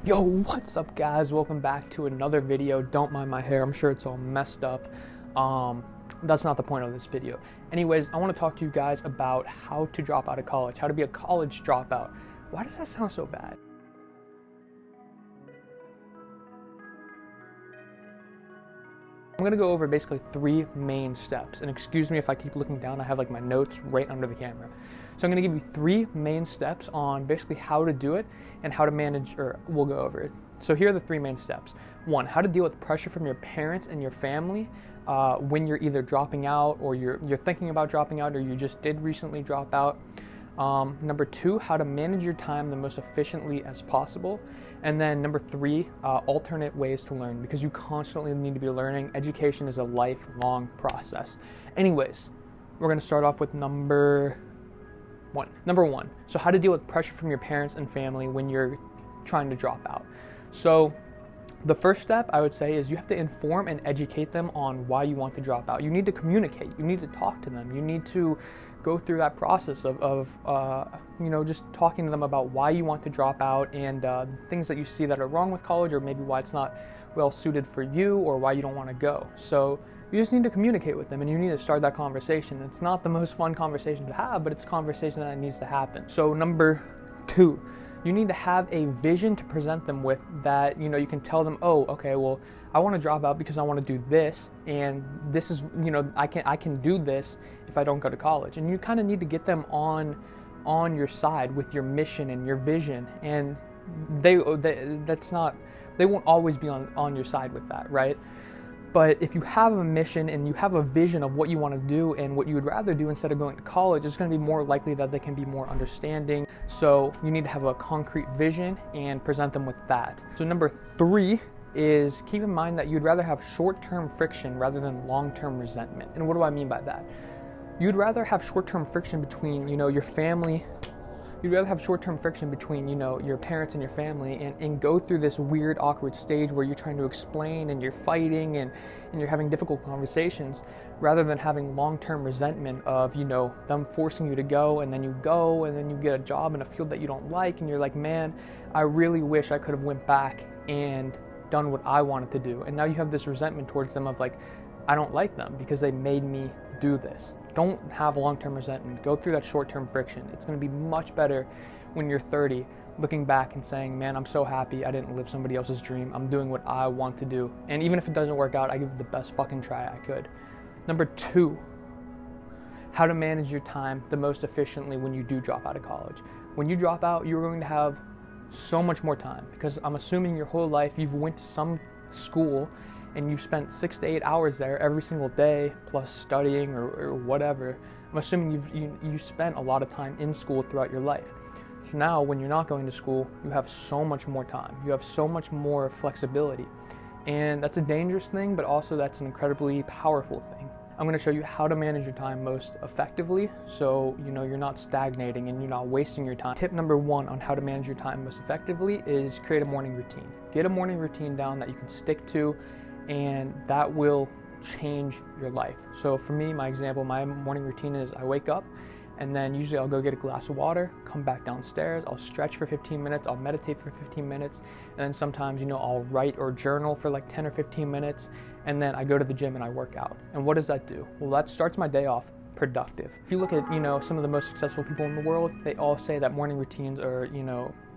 Yo, what's up guys? Welcome back to another video. Don't mind my hair, I'm sure it's all messed up. That's not the point of this video. Anyways, I want to talk to you guys about how to drop out of college, how to be a college dropout. Why does that sound so bad? I'm going to go over basically 3 main steps, and excuse me if I keep looking down, I have like my notes right under the camera. So I'm going to give you 3 main steps on basically how to do it and how to manage, or we'll go over it. So here are the 3 main steps. 1, how to deal with pressure from your parents and your family when you're either dropping out, or you're thinking about dropping out, or you just did recently drop out. Number 2, how to manage your time the most efficiently as possible. And then number 3, alternate ways to learn, because you constantly need to be learning. Education is a lifelong process. Anyways, we're going to start off with number 1. Number 1, so how to deal with pressure from your parents and family when you're trying to drop out. So the first step I would say is you have to inform and educate them on why you want to drop out. You need to communicate. You need to talk to them. You need to go through that process of just talking to them about why you want to drop out and things that you see that are wrong with college, or maybe why it's not well suited for you, or why you don't want to go. So you just need to communicate with them, and you need to start that conversation. It's not the most fun conversation to have, but it's a conversation that needs to happen. So number 2, you need to have a vision to present them with that, you can tell them, oh, okay, well, I want to drop out because I want to do this, and this is, I can do this if I don't go to college. And you kind of need to get them on your side with your mission and your vision, and they won't always be on your side with that, right? But if you have a mission and you have a vision of what you want to do and what you would rather do instead of going to college, it's going to be more likely that they can be more understanding. So you need to have a concrete vision and present them with that. So number 3 is keep in mind that you'd rather have short-term friction rather than long-term resentment. And what do I mean by that? You'd rather have short-term friction between, your family. You'd rather have short-term friction between, your parents and your family, and go through this weird, awkward stage where you're trying to explain and you're fighting and you're having difficult conversations, rather than having long-term resentment of, them forcing you to go, and then you go, and then you get a job in a field that you don't like, and you're like, man, I really wish I could have went back and done what I wanted to do. And now you have this resentment towards them of like, I don't like them because they made me do this. Don't have long-term resentment. Go through that short-term friction. It's going to be much better when you're 30, looking back and saying, man, I'm so happy I didn't live somebody else's dream. I'm doing what I want to do. And even if it doesn't work out, I give it the best fucking try I could. Number 2, how to manage your time the most efficiently when you do drop out of college. When you drop out, you're going to have so much more time, because I'm assuming your whole life you've went to some school and you've spent 6 to 8 hours there every single day, plus studying or whatever. I'm assuming you spent a lot of time in school throughout your life. So now when you're not going to school, you have so much more time. You have so much more flexibility. And that's a dangerous thing, but also that's an incredibly powerful thing. I'm going to show you how to manage your time most effectively, so you're not stagnating and you're not wasting your time. Tip number 1 on how to manage your time most effectively is create a morning routine. Get a morning routine down that you can stick to, and that will change your life. So for me, my morning routine is I wake up, and then usually I'll go get a glass of water, come back downstairs, I'll stretch for 15 minutes, I'll meditate for 15 minutes, and then sometimes, I'll write or journal for like 10 or 15 minutes, and then I go to the gym and I work out. And what does that do? Well, that starts my day off productive. If you look at, some of the most successful people in the world, they all say that morning routines are,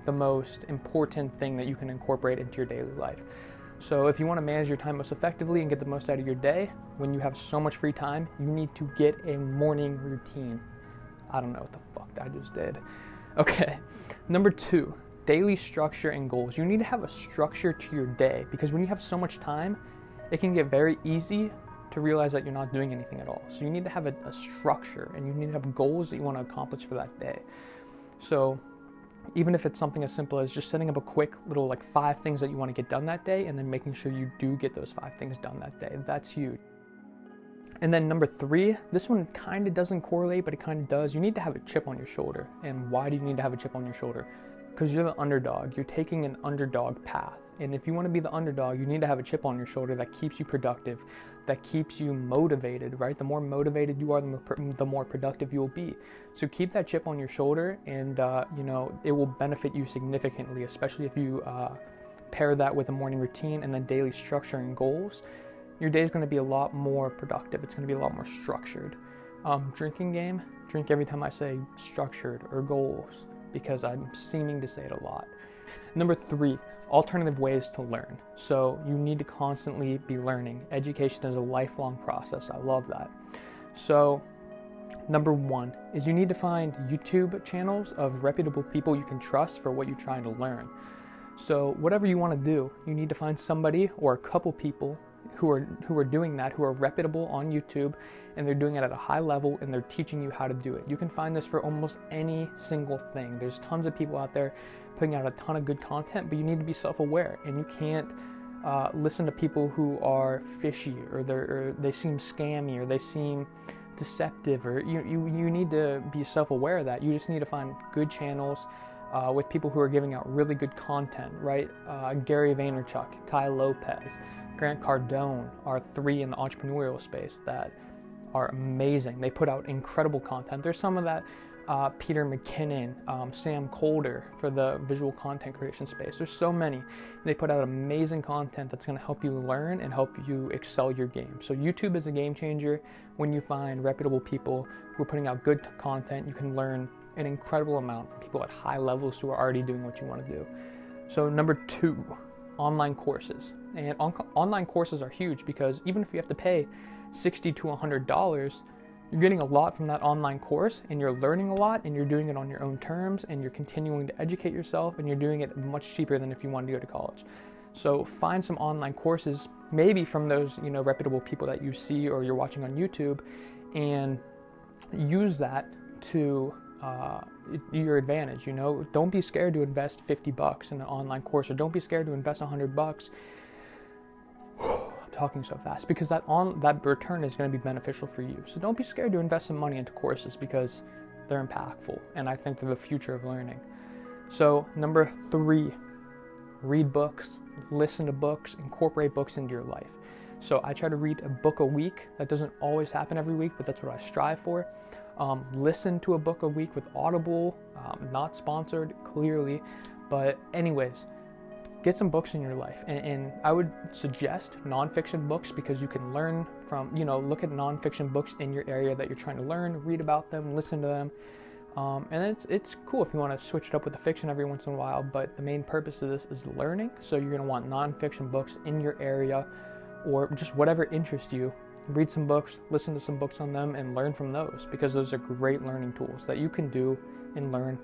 the most important thing that you can incorporate into your daily life. So if you want to manage your time most effectively and get the most out of your day, when you have so much free time, you need to get a morning routine. I don't know what the fuck I just did. Okay, number 2, daily structure and goals. You need to have a structure to your day, because when you have so much time, it can get very easy to realize that you're not doing anything at all. So you need to have a structure, and you need to have goals that you want to accomplish for that day. So even if it's something as simple as just setting up a quick little 5 things that you want to get done that day, and then making sure you do get those 5 things done that day, that's huge. And then number 3, this one kind of doesn't correlate, but it kind of does. You need to have a chip on your shoulder. And why do you need to have a chip on your shoulder? Because you're the underdog. You're taking an underdog path. And if you want to be the underdog, you need to have a chip on your shoulder that keeps you productive, that keeps you motivated, right? The more motivated you are, the more productive you'll be. So keep that chip on your shoulder, and it will benefit you significantly, especially if you pair that with a morning routine and then daily structure and goals. Your day is going to be a lot more productive. It's going to be a lot more structured. Drinking game, drink every time I say structured or goals, because I'm seeming to say it a lot. Number 3, alternative ways to learn. So you need to constantly be learning. Education is a lifelong process. I love that. So number 1 is you need to find YouTube channels of reputable people you can trust for what you're trying to learn. So whatever you want to do, you need to find somebody or a couple people who are doing that, who are reputable on YouTube, and they're doing it at a high level, and they're teaching you how to do it. You can find this for almost any single thing. There's tons of people out there putting out a ton of good content, but you need to be self-aware, and you can't listen to people who are fishy, or they seem scammy, or they seem deceptive, or you need to be self-aware of that. You just need to find good channels with people who are giving out really good content, right? Gary Vaynerchuk, Ty Lopez, Grant Cardone are 3 in the entrepreneurial space that are amazing. They put out incredible content. There's some of that Peter McKinnon, Sam Colder for the visual content creation space. There's so many. They put out amazing content that's going to help you learn and help you excel your game. So YouTube is a game changer. When you find reputable people who are putting out good content, you can learn an incredible amount from people at high levels who are already doing what you want to do. So number 2, online courses. And online courses are huge, because even if you have to pay $60 to $100, you're getting a lot from that online course, and you're learning a lot, and you're doing it on your own terms, and you're continuing to educate yourself, and you're doing it much cheaper than if you wanted to go to college. So find some online courses, maybe from those reputable people that you see or you're watching on YouTube, and use that to your advantage. Don't be scared to invest $50 in an online course, or don't be scared to invest $100. I'm talking so fast, because that return is going to be beneficial for you. So don't be scared to invest some money into courses, because they're impactful, and I think they're the future of learning. So number 3, read books, listen to books, incorporate books into your life. So I try to read a book a week. That doesn't always happen every week, but that's what I strive for. Listen to a book a week with Audible, not sponsored, clearly, but anyways, get some books in your life, and I would suggest nonfiction books, because you can learn from, look at nonfiction books in your area that you're trying to learn, read about them, listen to them, and it's cool if you want to switch it up with the fiction every once in a while, but the main purpose of this is learning, so you're going to want nonfiction books in your area, or just whatever interests you. Read some books, listen to some books on them, and learn from those, because those are great learning tools that you can do and learn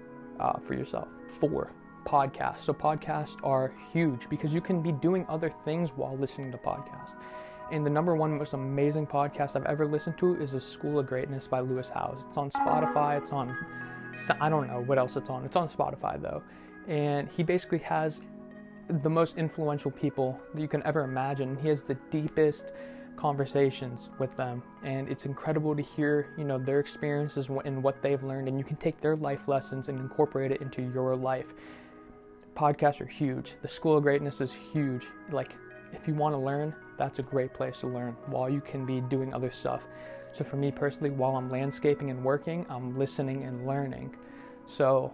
for yourself. 4, podcasts. So podcasts are huge, because you can be doing other things while listening to podcasts. And the number 1 most amazing podcast I've ever listened to is The School of Greatness by Lewis Howes. It's on Spotify. It's on, I don't know what else it's on. It's on Spotify though. And he basically has the most influential people that you can ever imagine. He has the deepest conversations with them, and it's incredible to hear their experiences and what they've learned, and you can take their life lessons and incorporate it into your life. Podcasts are huge. The School of Greatness is huge. Like, if you want to learn, that's a great place to learn while you can be doing other stuff. So for me personally, while I'm landscaping and working, I'm listening and learning. So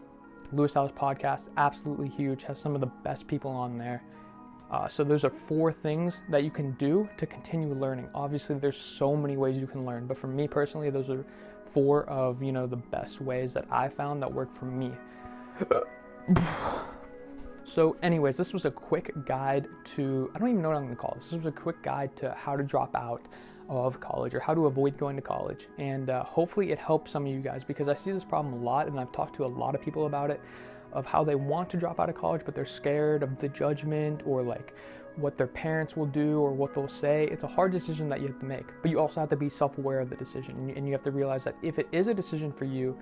Lewis Howes podcast, absolutely huge, has some of the best people on there. So those are 4 things that you can do to continue learning. Obviously, there's so many ways you can learn, but for me personally, those are 4 of the best ways that I found that work for me. So anyways, this was a quick guide to, I don't even know what I'm going to call this. This was a quick guide to how to drop out of college, or how to avoid going to college. And hopefully it helps some of you guys, because I see this problem a lot, and I've talked to a lot of people about it, of how they want to drop out of college, but they're scared of the judgment, or like what their parents will do, or what they'll say. It's a hard decision that you have to make, but you also have to be self-aware of the decision, and you have to realize that if it is a decision for you,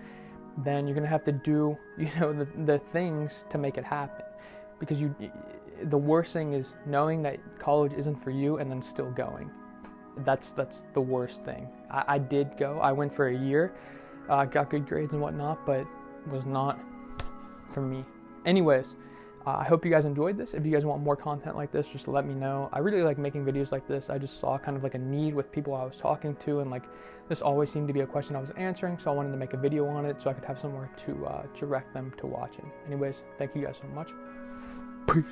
then you're going to have to do, the things to make it happen. Because the worst thing is knowing that college isn't for you and then still going. That's the worst thing. I did go. I went for a year, got good grades and whatnot, but was not for me. Anyways, I hope you guys enjoyed this. If you guys want more content like this, just let me know. I really like making videos like this. I just saw kind of like a need with people I was talking to, and like this always seemed to be a question I was answering, so I wanted to make a video on it so I could have somewhere to direct them to watching. Anyways, thank you guys so much. Peace.